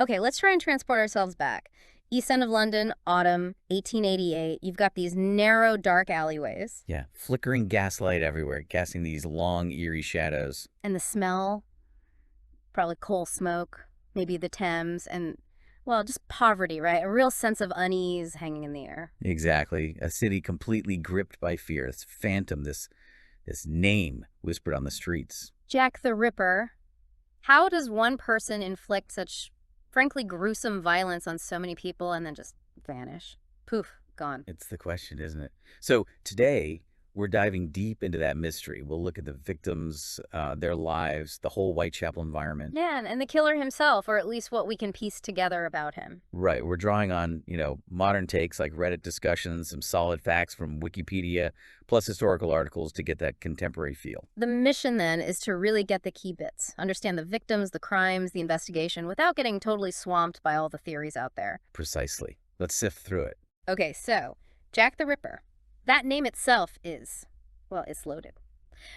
Okay, let's try and transport ourselves back. East End of London, autumn, 1888. You've got these narrow, dark alleyways. Yeah, flickering gaslight everywhere, casting these long, eerie shadows. And the smell, probably coal smoke, maybe the Thames, and, well, just poverty, right? A real sense of unease hanging in the air. Exactly. A city completely gripped by fear. This phantom, this name whispered on the streets. Jack the Ripper. How does one person inflict such, frankly, gruesome violence on so many people and then just vanish? Poof, gone. It's the question, isn't it? So today, we're diving deep into that mystery. We'll look at the victims, their lives, the whole Whitechapel environment. Yeah, and the killer himself, or at least what we can piece together about him. Right. We're drawing on, modern takes like Reddit discussions, some solid facts from Wikipedia, plus historical articles to get that contemporary feel. The mission then is to really get the key bits, understand the victims, the crimes, the investigation, without getting totally swamped by all the theories out there. Precisely. Let's sift through it. Okay, so Jack the Ripper. That name itself is, well, it's loaded.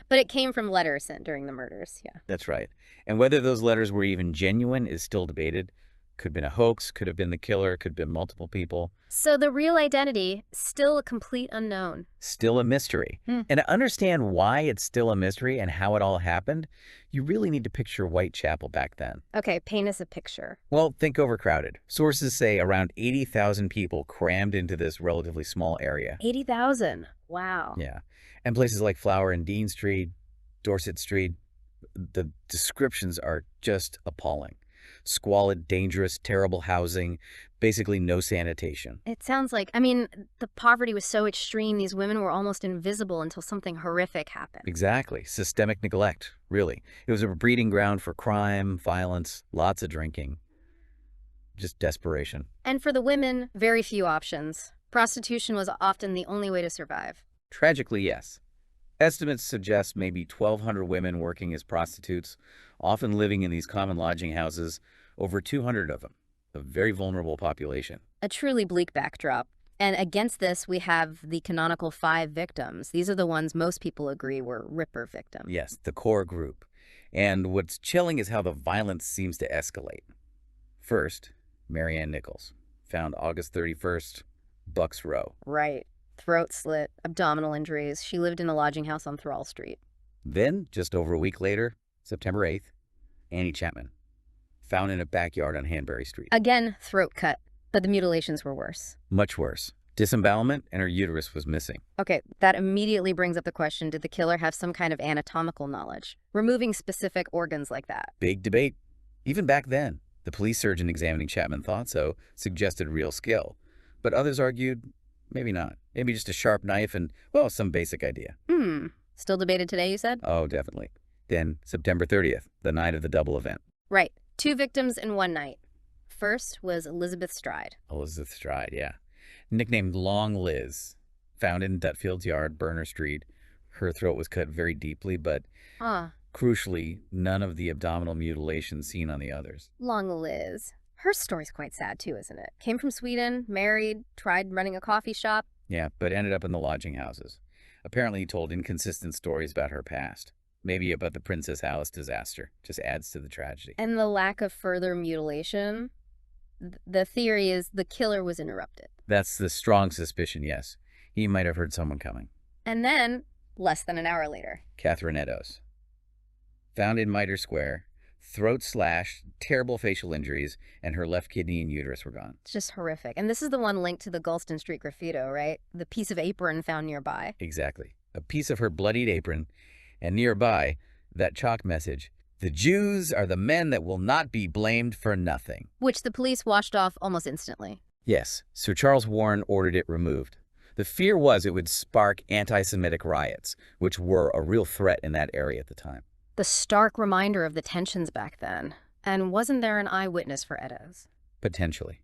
But it came from letters sent during the murders, yeah. That's right. And whether those letters were even genuine is still debated. Could have been a hoax, could have been the killer, could have been multiple people. So the real identity, still a complete unknown. Still a mystery. And to understand why it's still a mystery and how it all happened, you really need to picture Whitechapel back then. Okay, paint us a picture. Well, think overcrowded. Sources say around 80,000 people crammed into this relatively small area. 80,000. Wow. Yeah. And places like Flower and Dean Street, Dorset Street, the descriptions are just appalling. Squalid, dangerous, terrible housing, basically no sanitation. It sounds like, the poverty was so extreme, these women were almost invisible until something horrific happened. Exactly. Systemic neglect, really. It was a breeding ground for crime, violence, lots of drinking. Just desperation. And for the women, very few options. Prostitution was often the only way to survive. Tragically, yes. Estimates suggest maybe 1,200 women working as prostitutes, often living in these common lodging houses, over 200 of them, a very vulnerable population. A truly bleak backdrop. And against this, we have the canonical 5 victims. These are the ones most people agree were Ripper victims. Yes, the core group. And what's chilling is how the violence seems to escalate. First, Marianne Nichols, found August 31st, Bucks Row. Right. Throat slit, abdominal injuries. She lived in a lodging house on Thrall Street. Then, just over a week later, September 8th, Annie Chapman, found in a backyard on Hanbury Street. Again, throat cut, but the mutilations were worse. Much worse. Disembowelment, and her uterus was missing. Okay, that immediately brings up the question, did the killer have some kind of anatomical knowledge? Removing specific organs like that. Big debate. Even back then, the police surgeon examining Chapman thought so, suggested real skill. But others argued, maybe not. Maybe just a sharp knife and, well, some basic idea. Still debated today, you said? Oh, definitely. Then, September 30th, the night of the double event. Right. 2 victims in one night. First was Elizabeth Stride. Elizabeth Stride, yeah. Nicknamed Long Liz. Found in Dutfield's yard, Burner Street. Her throat was cut very deeply, but crucially, none of the abdominal mutilations seen on the others. Long Liz. Her story's quite sad too, isn't it? Came from Sweden, married, tried running a coffee shop. Yeah, but ended up in the lodging houses. Apparently told inconsistent stories about her past. Maybe about the Princess Alice disaster. Just adds to the tragedy. And the lack of further mutilation. The theory is the killer was interrupted. That's the strong suspicion, yes. He might have heard someone coming. And then, less than an hour later, Catherine Eddowes. Found in Mitre Square, throat slashed, terrible facial injuries, and her left kidney and uterus were gone. It's just horrific. And this is the one linked to the Gulston Street graffito, right? The piece of apron found nearby. Exactly. A piece of her bloodied apron, and nearby, that chalk message, "The Jews are the men that will not be blamed for nothing." Which the police washed off almost instantly. Yes, Sir Charles Warren ordered it removed. The fear was it would spark anti-Semitic riots, which were a real threat in that area at the time. The stark reminder of the tensions back then. And wasn't there an eyewitness for Eddowes? Potentially.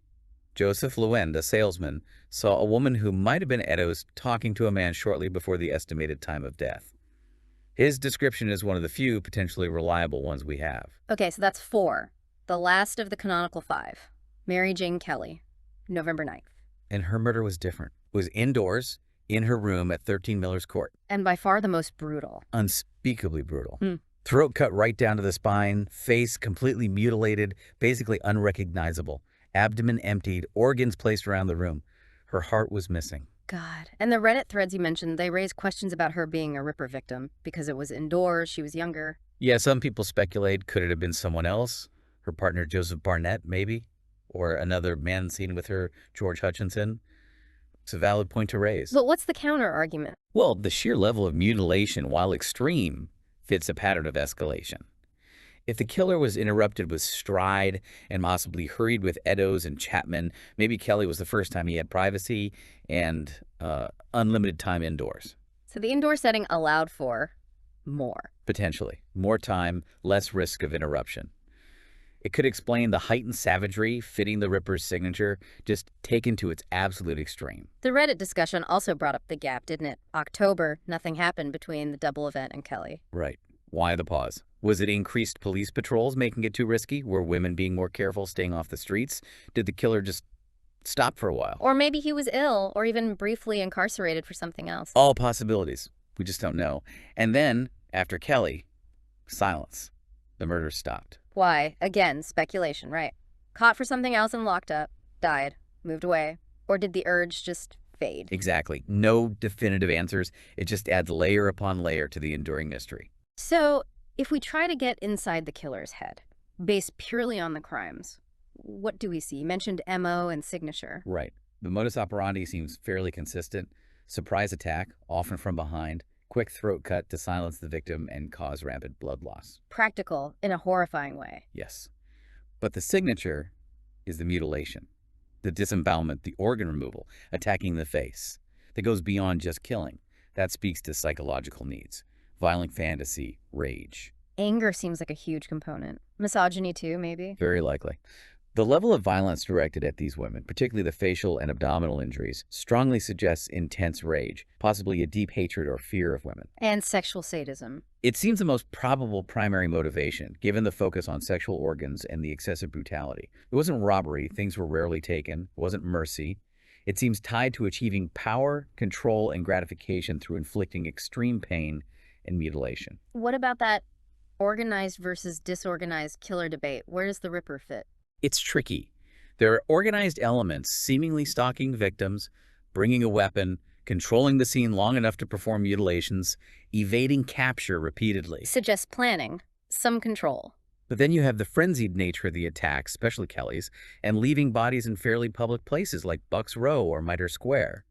Joseph Lewend, a salesman, saw a woman who might have been Eddowes talking to a man shortly before the estimated time of death. His description is one of the few potentially reliable ones we have. Okay, so that's 4. The last of the canonical 5. Mary Jane Kelly, November 9th. And her murder was different. It was indoors, in her room at 13 Miller's Court. And by far the most brutal. Unspeakably brutal. Throat cut right down to the spine, face completely mutilated, basically unrecognizable. Abdomen emptied, organs placed around the room. Her heart was missing. God. And the Reddit threads you mentioned, they raise questions about her being a Ripper victim because it was indoors, she was younger. Yeah, some people speculate, could it have been someone else? Her partner Joseph Barnett, maybe? Or another man seen with her, George Hutchinson? It's a valid point to raise. But what's the counter argument? Well, the sheer level of mutilation, while extreme, fits a pattern of escalation. If the killer was interrupted with stride and possibly hurried with Eddowes and Chapman, maybe Kelly was the first time he had privacy and unlimited time indoors. So the indoor setting allowed for more. Potentially. More time, less risk of interruption. It could explain the heightened savagery fitting the Ripper's signature, just taken to its absolute extreme. The Reddit discussion also brought up the gap, didn't it? October, nothing happened between the double event and Kelly. Right. Why the pause? Was it increased police patrols making it too risky? Were women being more careful, staying off the streets? Did the killer just stop for a while? Or maybe he was ill, or even briefly incarcerated for something else. All possibilities. We just don't know. And then, after Kelly, silence. The murder stopped. Why? Again, speculation, right? Caught for something else and locked up, died, moved away. Or did the urge just fade? Exactly. No definitive answers. It just adds layer upon layer to the enduring mystery. So, if we try to get inside the killer's head, based purely on the crimes, what do we see? You mentioned MO and signature. Right. The modus operandi seems fairly consistent. Surprise attack, often from behind, quick throat cut to silence the victim and cause rapid blood loss. Practical in a horrifying way. Yes. But the signature is the mutilation, the disembowelment, the organ removal, attacking the face. That goes beyond just killing. That speaks to psychological needs. Violent fantasy, rage. Anger seems like a huge component. Misogyny too, maybe? Very likely. The level of violence directed at these women, particularly the facial and abdominal injuries, strongly suggests intense rage, possibly a deep hatred or fear of women. And sexual sadism. It seems the most probable primary motivation, given the focus on sexual organs and the excessive brutality. It wasn't robbery, things were rarely taken, it wasn't mercy. It seems tied to achieving power, control, and gratification through inflicting extreme pain and mutilation. What about that organized versus disorganized killer debate? Where does the Ripper fit? It's tricky. There are organized elements seemingly stalking victims, bringing a weapon, controlling the scene long enough to perform mutilations, evading capture repeatedly. Suggests planning, some control. But then you have the frenzied nature of the attacks, especially Kelly's, and leaving bodies in fairly public places like Bucks Row or Mitre Square.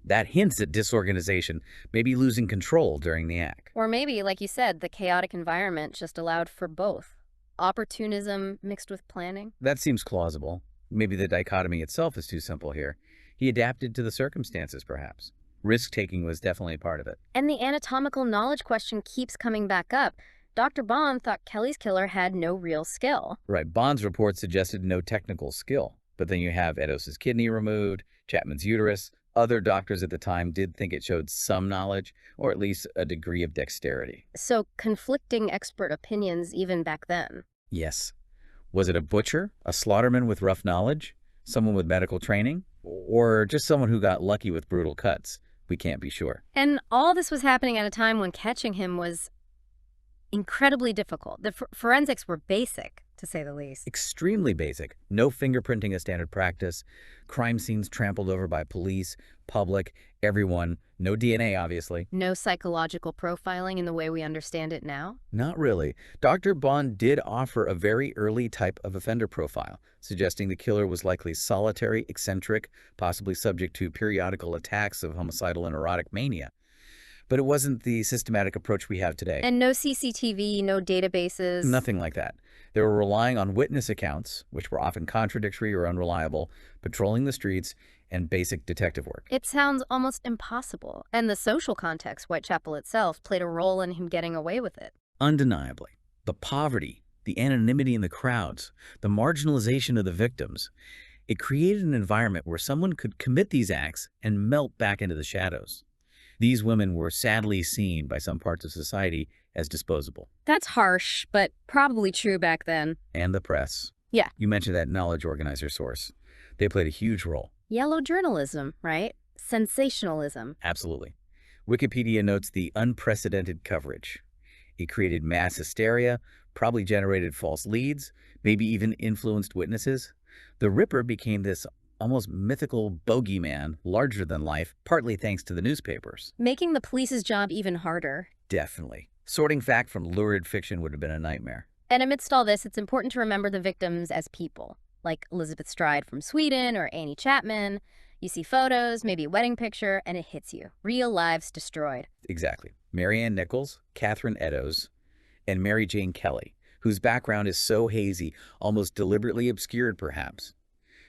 That hints at disorganization, maybe losing control during the act. Or maybe, like you said, the chaotic environment just allowed for both. Opportunism mixed with planning? That seems plausible. Maybe the dichotomy itself is too simple here. He adapted to the circumstances, perhaps. Risk-taking was definitely part of it. And the anatomical knowledge question keeps coming back up. Dr. Bond thought Kelly's killer had no real skill. Right, Bond's report suggested no technical skill. But then you have Eddowes' kidney removed, Chapman's uterus. Other doctors at the time did think it showed some knowledge, or at least a degree of dexterity. So conflicting expert opinions even back then. Yes. Was it a butcher, a slaughterman with rough knowledge, someone with medical training, or just someone who got lucky with brutal cuts? We can't be sure. And all this was happening at a time when catching him was incredibly difficult. The forensics were basic, to say the least. Extremely basic. No fingerprinting as standard practice. Crime scenes trampled over by police, public, everyone. No DNA, obviously. No psychological profiling in the way we understand it now? Not really. Dr. Bond did offer a very early type of offender profile, suggesting the killer was likely solitary, eccentric, possibly subject to periodical attacks of homicidal and erotic mania. But it wasn't the systematic approach we have today. And no CCTV, no databases? Nothing like that. They were relying on witness accounts, which were often contradictory or unreliable, patrolling the streets, and basic detective work. It sounds almost impossible. And the social context, Whitechapel itself, played a role in him getting away with it. Undeniably. The poverty, the anonymity in the crowds, the marginalization of the victims. It created an environment where someone could commit these acts and melt back into the shadows. These women were sadly seen by some parts of society as disposable. That's harsh, but probably true back then. And the press. Yeah. You mentioned that knowledge organizer source. They played a huge role. Yellow journalism, right? Sensationalism. Absolutely. Wikipedia notes the unprecedented coverage. It created mass hysteria, probably generated false leads, maybe even influenced witnesses. The Ripper became this almost mythical bogeyman, larger than life, partly thanks to the newspapers. Making the police's job even harder. Definitely. Sorting fact from lurid fiction would have been a nightmare. And amidst all this, it's important to remember the victims as people, like Elizabeth Stride from Sweden or Annie Chapman. You see photos, maybe a wedding picture, and it hits you. Real lives destroyed. Exactly. Marianne Nichols, Catherine Eddowes, and Mary Jane Kelly, whose background is so hazy, almost deliberately obscured perhaps.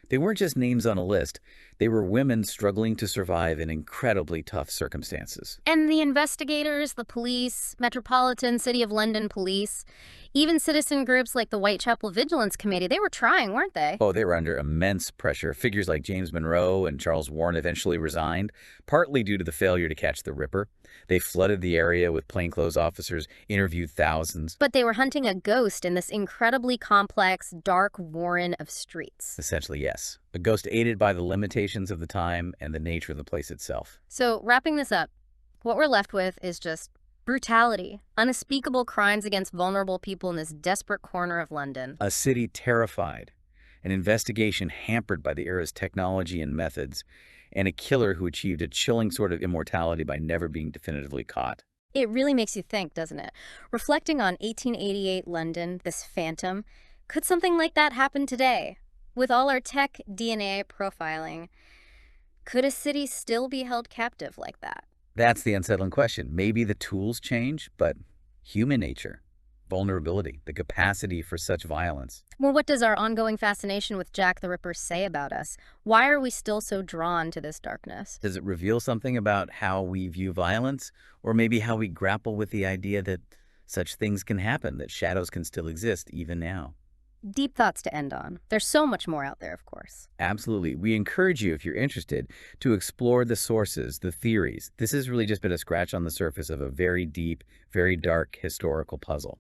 They weren't just names on a list. They were women struggling to survive in incredibly tough circumstances. And the investigators, the police, Metropolitan City of London Police, even citizen groups like the Whitechapel Vigilance Committee, they were trying, weren't they? Oh, they were under immense pressure. Figures like James Monroe and Charles Warren eventually resigned, partly due to the failure to catch the Ripper. They flooded the area with plainclothes officers, interviewed thousands. But they were hunting a ghost in this incredibly complex, dark warren of streets. Essentially, yes. A ghost aided by the limitations of the time and the nature of the place itself. So, wrapping this up, what we're left with is just brutality, unspeakable crimes against vulnerable people in this desperate corner of London. A city terrified, an investigation hampered by the era's technology and methods, and a killer who achieved a chilling sort of immortality by never being definitively caught. It really makes you think, doesn't it? Reflecting on 1888 London, this phantom, could something like that happen today? With all our tech DNA profiling, could a city still be held captive like that? That's the unsettling question. Maybe the tools change, but human nature, vulnerability, the capacity for such violence. Well, what does our ongoing fascination with Jack the Ripper say about us? Why are we still so drawn to this darkness? Does it reveal something about how we view violence, or maybe how we grapple with the idea that such things can happen, that shadows can still exist even now? Deep thoughts to end on. There's so much more out there, of course. Absolutely. We encourage you, if you're interested, to explore the sources, the theories. This has really just been a scratch on the surface of a very deep, very dark historical puzzle.